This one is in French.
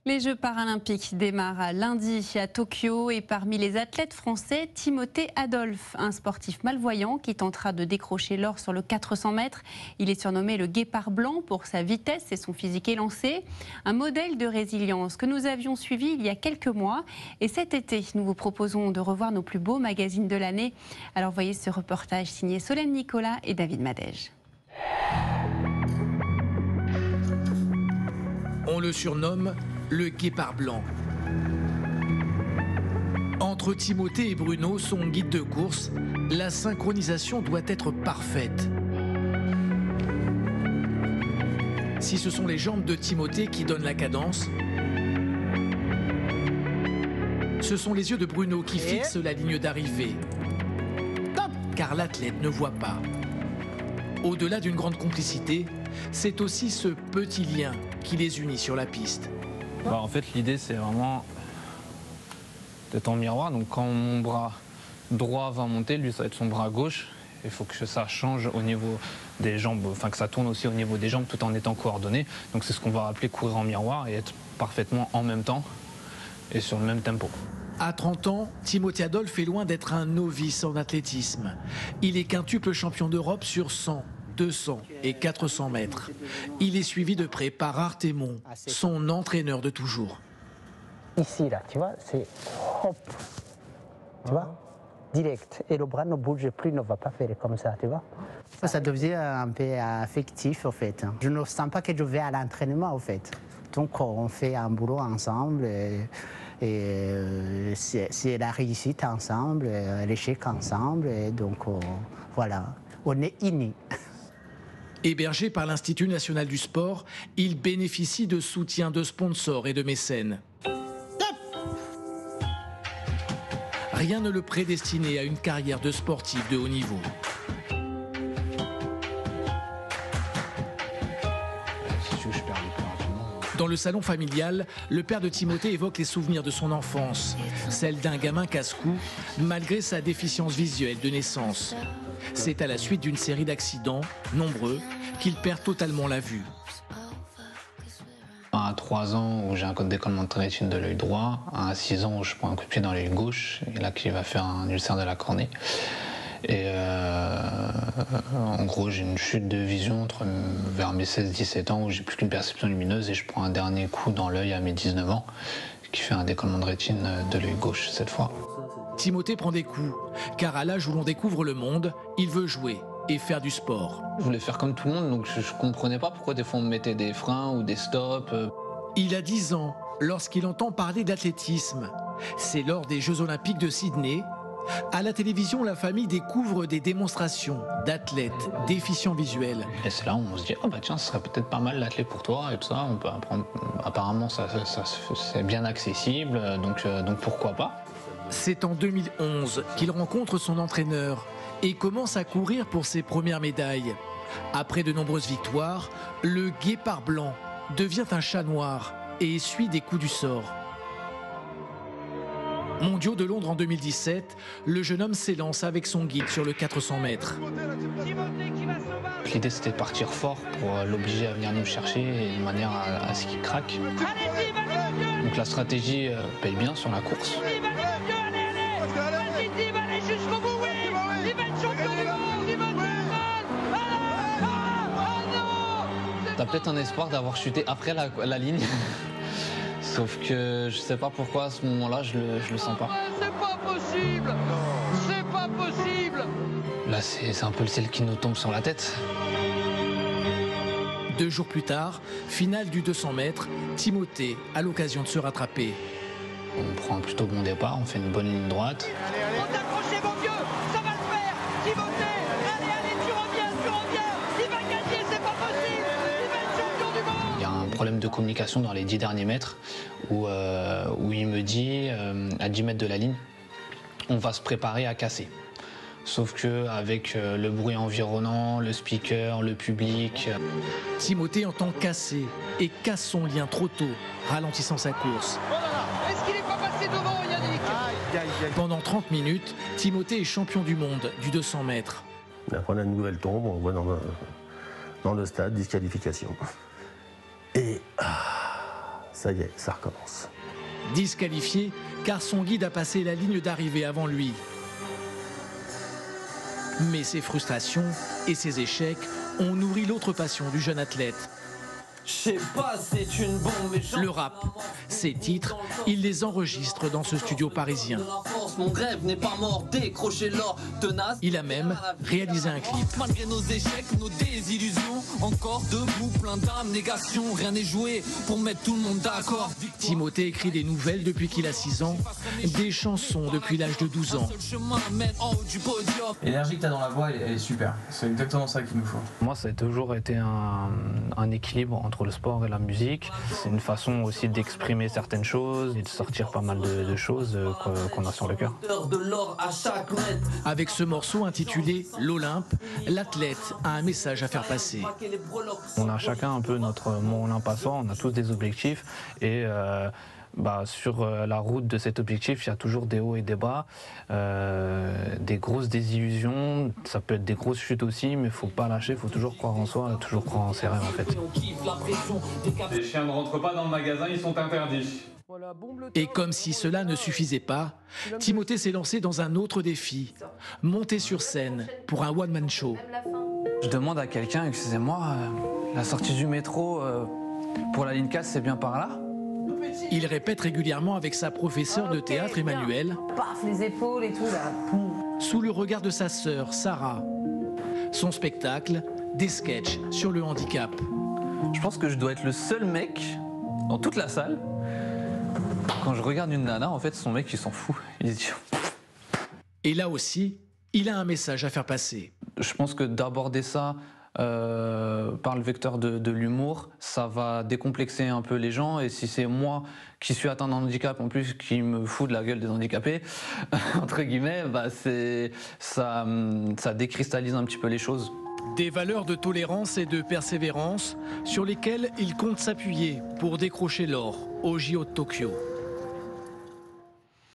Les Jeux paralympiques démarrent lundi à Tokyo et parmi les athlètes français, Timothée Adolphe, un sportif malvoyant qui tentera de décrocher l'or sur le 400 mètres. Il est surnommé le guépard blanc pour sa vitesse et son physique élancé. Un modèle de résilience que nous avions suivi il y a quelques mois. Et cet été, nous vous proposons de revoir nos plus beaux magazines de l'année. Alors voyez ce reportage signé Solène Nicolas et David Madège. On le surnomme le guépard blanc. Entre Timothée et Bruno, son guide de course, la synchronisation doit être parfaite. Si ce sont les jambes de Timothée qui donnent la cadence, ce sont les yeux de Bruno qui fixent la ligne d'arrivée. Car l'athlète ne voit pas. Au-delà d'une grande complicité, c'est aussi ce petit lien qui les unit sur la piste. En fait, l'idée, c'est vraiment d'être en miroir. Donc, quand mon bras droit va monter, lui, ça va être son bras gauche. Il faut que ça change au niveau des jambes, enfin que ça tourne aussi au niveau des jambes tout en étant coordonné. Donc, c'est ce qu'on va appeler courir en miroir et être parfaitement en même temps et sur le même tempo. À 30 ans, Timothée Adolphe est loin d'être un novice en athlétisme. Il est quintuple champion d'Europe sur 100, 200 et 400 mètres. Il est suivi de près par Artemon, son entraîneur de toujours. Ici, là, tu vois, c'est hop, tu vois, direct. Et le bras ne bouge plus, ne va pas faire comme ça, tu vois. Ça devient un peu affectif, en fait. Je ne sens pas que je vais à l'entraînement, en fait. Donc, on fait un boulot ensemble. Et c'est la réussite ensemble, l'échec ensemble. Et donc, voilà, on est unis. Hébergé par l'Institut national du sport, il bénéficie de soutien de sponsors et de mécènes. Rien ne le prédestinait à une carrière de sportif de haut niveau. Dans le salon familial, le père de Timothée évoque les souvenirs de son enfance, celle d'un gamin casse-cou, malgré sa déficience visuelle de naissance. C'est à la suite d'une série d'accidents, nombreux, qu'il perd totalement la vue. À 3 ans, où j'ai un code d'écollement de rétine de l'œil droit, à 6 ans, où je prends un coup de pied dans l'œil gauche, et là, qui va faire un ulcère de la cornée. Et en gros, j'ai une chute de vision vers mes 16-17 ans où j'ai plus qu'une perception lumineuse et je prends un dernier coup dans l'œil à mes 19 ans qui fait un décollement de rétine de l'œil gauche cette fois. Timothée prend des coups, car à l'âge où l'on découvre le monde, il veut jouer et faire du sport. Je voulais faire comme tout le monde, donc je comprenais pas pourquoi des fois on me mettait des freins ou des stops. Il a 10 ans lorsqu'il entend parler d'athlétisme. C'est lors des Jeux Olympiques de Sydney. À la télévision, la famille découvre des démonstrations d'athlètes déficients visuels. Et c'est là où on se dit, oh bah tiens, ce serait peut-être pas mal l'athlète pour toi et tout ça. On peut apprendre. Apparemment, c'est bien accessible, donc pourquoi pas. C'est en 2011 qu'il rencontre son entraîneur et commence à courir pour ses premières médailles. Après de nombreuses victoires, le guépard blanc devient un chat noir et essuie des coups du sort. Mondiaux de Londres en 2017, le jeune homme s'élance avec son guide sur le 400 mètres. L'idée c'était de partir fort pour l'obliger à venir nous chercher et de manière à ce qu'il craque. Donc la stratégie paye bien sur la course. T'as peut-être un espoir d'avoir chuté après la ligne. Sauf que je sais pas pourquoi à ce moment-là je le sens pas. C'est pas possible! C'est pas possible! Là c'est un peu le ciel qui nous tombe sur la tête. 2 jours plus tard, finale du 200 mètres, Timothée a l'occasion de se rattraper. On prend un plutôt bon départ, on fait une bonne ligne droite. On t'accroche mon vieux! Ça va le faire! Timothée! Allez, tu reviens! Il va gagner, c'est pas possible! Il va être champion du monde! Il y a un problème de communication dans les 10 derniers mètres où il me dit, à 10 mètres de la ligne, on va se préparer à casser. Sauf qu'avec le bruit environnant, le speaker, le public... Timothée entend casser et casse son lien trop tôt, ralentissant sa course. Oh là là! Est-ce qu'il est pas passé devant, Yannick? Pendant 30 minutes, Timothée est champion du monde du 200 mètres. Après la nouvelle tombe, on voit dans le stade, disqualification. Et ça y est, ça recommence. Disqualifié car son guide a passé la ligne d'arrivée avant lui. Mais ses frustrations et ses échecs ont nourri l'autre passion du jeune athlète. Je sais pas, c'est une bombe. Le rap. Ses titres, il les enregistre dans ce studio parisien. Mon rêve n'est pas mort, décrocher l'or tenace. Il a même réalisé un clip. Malgré nos échecs, nos désillusions, encore debout, plein d'abnégation. Rien n'est joué pour mettre tout le monde d'accord. Timothée écrit des nouvelles depuis qu'il a 6 ans, des chansons depuis l'âge de 12 ans. L'énergie que tu as dans la voix, elle est super. C'est exactement ça qu'il nous faut. Moi, ça a toujours été un équilibre entre le sport et la musique. C'est une façon aussi d'exprimer certaines choses et de sortir pas mal de choses qu'on a sur le cœur. Avec ce morceau intitulé L'Olympe, l'athlète a un message à faire passer. On a chacun un peu mon Olympe à soi, on a tous des objectifs et sur la route de cet objectif, il y a toujours des hauts et des bas, des grosses désillusions, ça peut être des grosses chutes aussi, mais il ne faut pas lâcher, il faut toujours croire en soi, toujours croire en ses rêves en fait. Les chiens ne rentrent pas dans le magasin, ils sont interdits. Et comme si cela ne suffisait pas, Timothée s'est lancé dans un autre défi, monter sur scène pour un one-man show. Je demande à quelqu'un, excusez-moi, la sortie du métro pour la ligne 4, c'est bien par là? Il répète régulièrement avec sa professeure de théâtre Emmanuelle, paf, les épaules et tout là. sous le regard de sa sœur Sarah. Son spectacle, des sketchs sur le handicap. Je pense que je dois être le seul mec dans toute la salle. Quand je regarde une nana, en fait, son mec, il s'en fout. Il se dit... Et là aussi, il a un message à faire passer. Je pense que d'aborder ça par le vecteur de l'humour, ça va décomplexer un peu les gens. Et si c'est moi qui suis atteint d'un handicap, en plus, qui me fout de la gueule des handicapés, entre guillemets, ça décristallise un petit peu les choses. Des valeurs de tolérance et de persévérance sur lesquelles il compte s'appuyer pour décrocher l'or au JO de Tokyo.